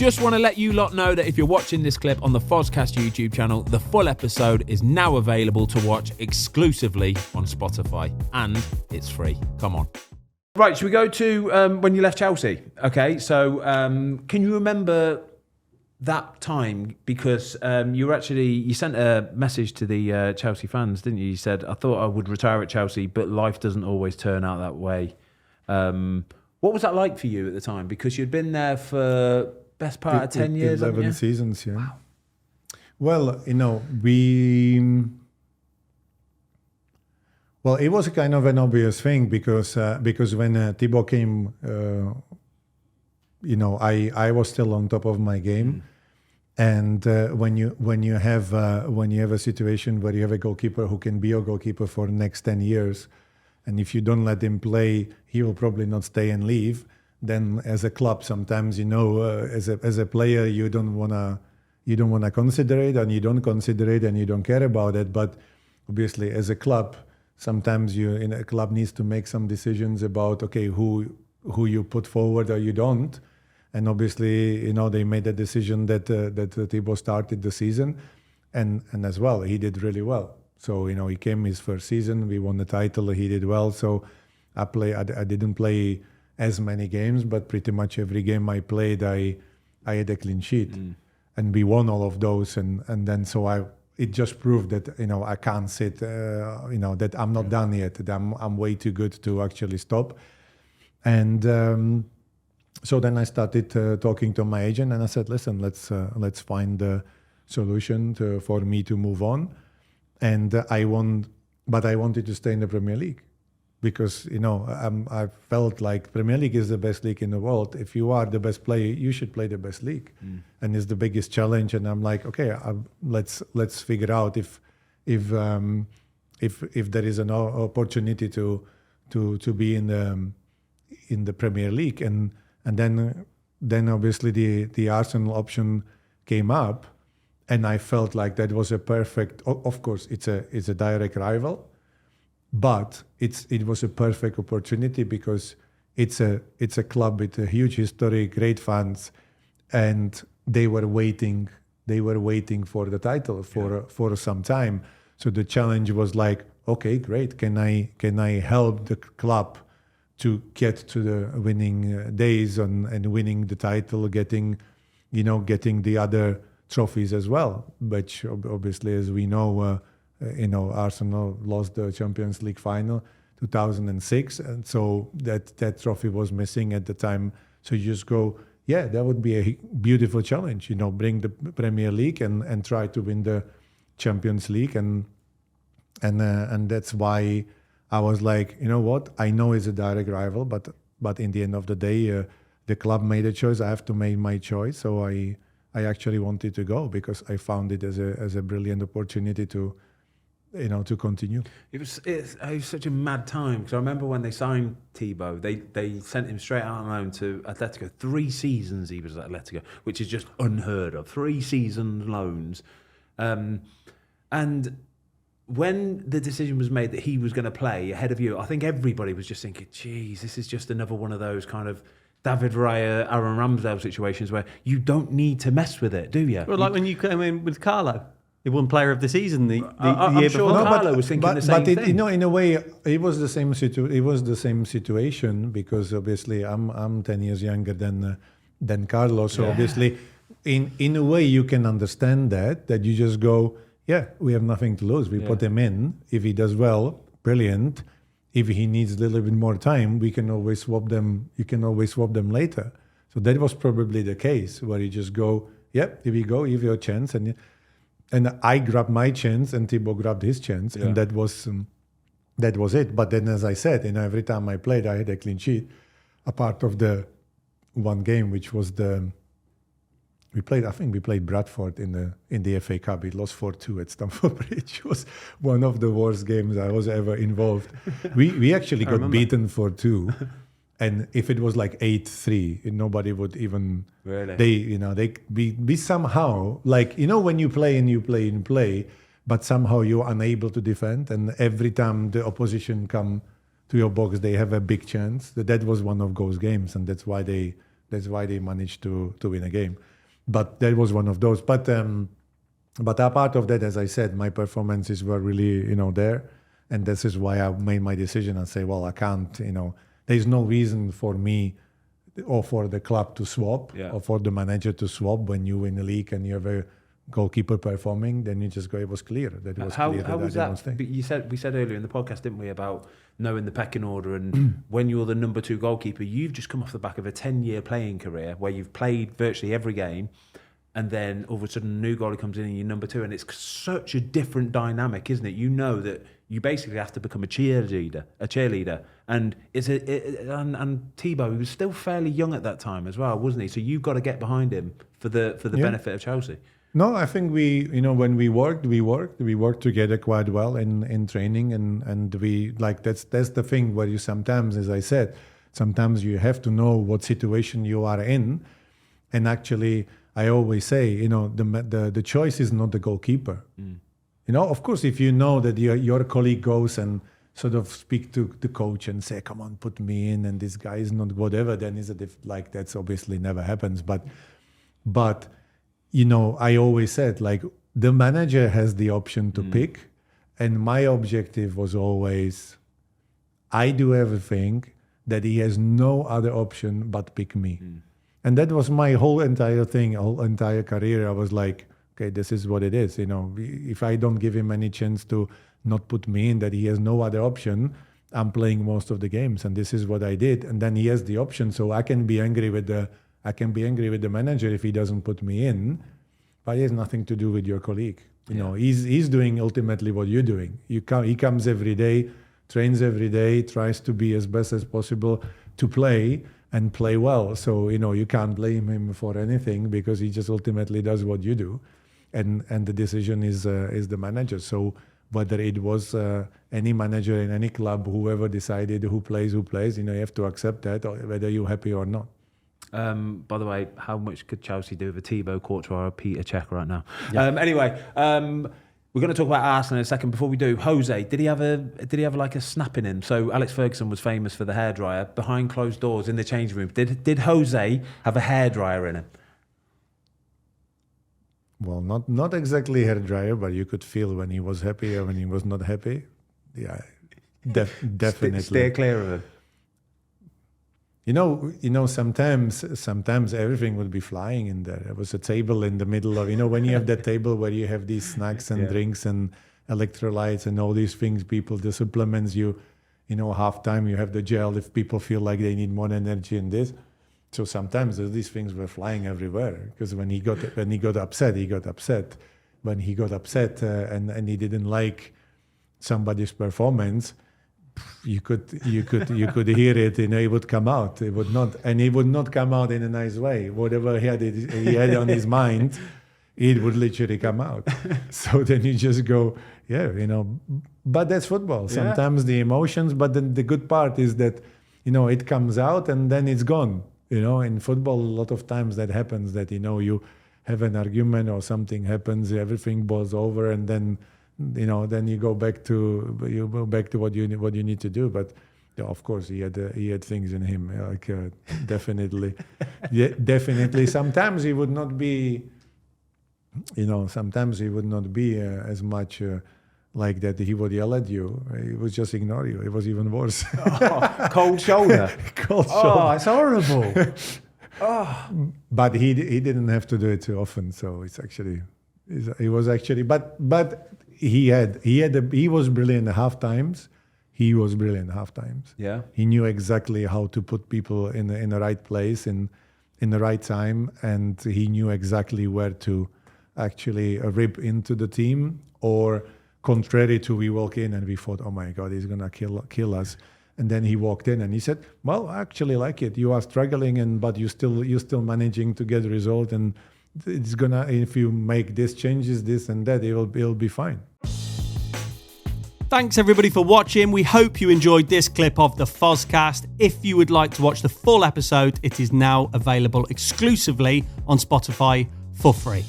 Just want to let you lot know that if you're watching this clip on the Fozcast YouTube channel, the full episode is now available to watch exclusively on Spotify, and it's free. Come on. Right, should we go to when you left Chelsea? Okay, so can you remember that time? Because you sent a message to the Chelsea fans, didn't you? You said, I thought I would retire at Chelsea, but life doesn't always turn out that way. What was that like for you at the time? Because you'd been there for best part of 10 years, 11 seasons, yeah. Wow. Well, Well, it was kind of an obvious thing because when Thibaut came, I was still on top of my game, and when you have a situation where you have a goalkeeper who can be your goalkeeper for the next 10 years, and if you don't let him play, he will probably not stay and leave. Then, as a club, sometimes as a player, you don't wanna consider it, and you don't consider it, and you don't care about it. But obviously, as a club, sometimes a club needs to make some decisions about, okay, who you put forward or you don't. And obviously, they made a decision that Thibaut started the season, and as well, he did really well. So, he came his first season, we won the title, he did well. So I didn't play as many games, but pretty much every game I played, I had a clean sheet. And we won all of those. And then it just proved that I can't sit, that I'm not done yet. That I'm way too good to actually stop. And so then I started talking to my agent, and I said, "Listen, let's find a solution for me to move on." And I wanted to stay in the Premier League because I felt like Premier League is the best league in the world. If you are the best player, you should play the best league, and it's the biggest challenge. And I'm like, okay, let's figure out if there is an opportunity to be in the Premier League, and then obviously the Arsenal option came up, and I felt like that was a perfect. Of course, it's a direct rival. But it was a perfect opportunity because it's a club with a huge history, great fans, and they were waiting for the title for some time. So the challenge was like, okay, great. Can I help the club to get to the winning days and winning the title, getting the other trophies as well, which obviously, as we know. Arsenal lost the Champions League final 2006, and so that trophy was missing at the time. So you just go, yeah, that would be a beautiful challenge. Bring the Premier League and try to win the Champions League, and that's why I was like, you know what? I know it's a direct rival, but in the end of the day, the club made a choice. I have to make my choice. So I actually wanted to go because I found it as a brilliant opportunity to continue. It was such a mad time because I remember when they signed Thibaut, they sent him straight out on loan to Atletico. 3 seasons he was at Atletico, which is just unheard of. 3 season loans, and when the decision was made that he was going to play ahead of you, I think everybody was just thinking, "Geez, this is just another one of those kind of David Raya, Aaron Ramsdale situations where you don't need to mess with it, do you?" Well, like when you came in with Carlo. He won Player of the Season the year sure before. Carlo was thinking the same thing. In a way, it was the same situation because obviously I'm 10 years younger than Carlos. So obviously, in a way, you can understand that you just go, yeah, we have nothing to lose. We put him in. If he does well, brilliant. If he needs a little bit more time, we can always swap them. You can always swap them later. So that was probably the case where you just go, here we go, give you a chance, and I grabbed my chance, and Thibaut grabbed his chance, and that was it. But then, as I said, every time I played, I had a clean sheet. A part of the one game, which was we played Bradford in the FA Cup. We lost 4-2 at Stamford Bridge. It was one of the worst games I was ever involved. We actually got beaten 4-2. And if it was like 8-3, nobody would even. Really? They somehow, like, when you play, but somehow you're unable to defend. And every time the opposition come to your box, they have a big chance. That was one of those games. And that's why they That's why they managed to win a game. But that was one of those. But apart of that, as I said, my performances were really, there. And this is why I made my decision and say, well, I can't, there's no reason for me or for the club to swap or for the manager to swap when you win the league and you have a goalkeeper performing, then you just go, it was clear that it was clear. How was that? We said earlier in the podcast, didn't we, about knowing the pecking order, and when you're the number 2 goalkeeper, you've just come off the back of a 10-year playing career where you've played virtually every game, and then all of a sudden a new goalie comes in and you're number 2, and it's such a different dynamic, isn't it? You know that you basically have to become a cheerleader, and and Thibaut, he was still fairly young at that time as well, wasn't he? So you've got to get behind him for the benefit of Chelsea. No, I think when we worked together quite well in training, and we that's the thing where you sometimes, as I said, sometimes you have to know what situation you are in, and actually I always say, the choice is not the goalkeeper. Of course, if you know that your colleague goes and sort of speak to the coach and say, come on, put me in, and this guy is not whatever, then that's obviously never happens. But I always said, the manager has the option to pick, and my objective was always, I do everything that he has no other option but pick me. And that was my whole entire career. I was like, okay, this is what it is. If I don't give him any chance to not put me in, that he has no other option, I'm playing most of the games, and this is what I did. And then he has the option, so I can be angry with the manager if he doesn't put me in, but it has nothing to do with your colleague. He's doing ultimately what you're doing. He comes every day, trains every day, tries to be as best as possible to play and play well. So you can't blame him for anything, because he just ultimately does what you do, and the decision is the manager. So whether it was any manager in any club, whoever decided who plays, you have to accept that, or whether you're happy or not. By the way, how much could Chelsea do with a Thibaut Courtois or Petr Cech right now? Yeah. Anyway, we're going to talk about Arsenal in a second. Before we do, Jose, did he have a snap in him? So Alex Ferguson was famous for the hairdryer. Behind closed doors in the changing room, did Jose have a hairdryer in him? Well, not exactly hairdryer, but you could feel when he was happy or when he was not happy. Yeah, definitely. Steer clear of him. Sometimes everything would be flying in there. There was a table in the middle of, when you have that table where you have these snacks and drinks and electrolytes and all these things, the supplements, halftime you have the gel if people feel like they need more energy in this. So sometimes these things were flying everywhere, because when he got upset, he got upset. When he got upset and he didn't like somebody's performance, you could hear it, it would come out. It would not come out in a nice way. Whatever he had on his mind, it would literally come out. So then you just go, but that's football. Sometimes the emotions, but then the good part is that, it comes out and then it's gone. In football, a lot of times that happens, that, you have an argument or something happens, everything boils over, and then you go back to what you need to do. But of course, he had things in him, definitely, definitely. Sometimes he would not be, as much like that. He would yell at you. He would just ignore you. It was even worse. Cold shoulder. Shoulder. It's horrible. But he didn't have to do it too often. So he was actually, but he was brilliant at half times. Yeah. He knew exactly how to put people in the right place in the right time, and he knew exactly where to actually rip into the team, or contrary to, we walk in and we thought, oh my God, he's gonna kill us. And then he walked in and he said, well, I actually like it. You are struggling, but you're still managing to get a result, and it's gonna, if you make this changes, this and that, it'll be fine. Thanks everybody for watching. We hope you enjoyed this clip of the Fozcast. If you would like to watch the full episode, it is now available exclusively on Spotify for free.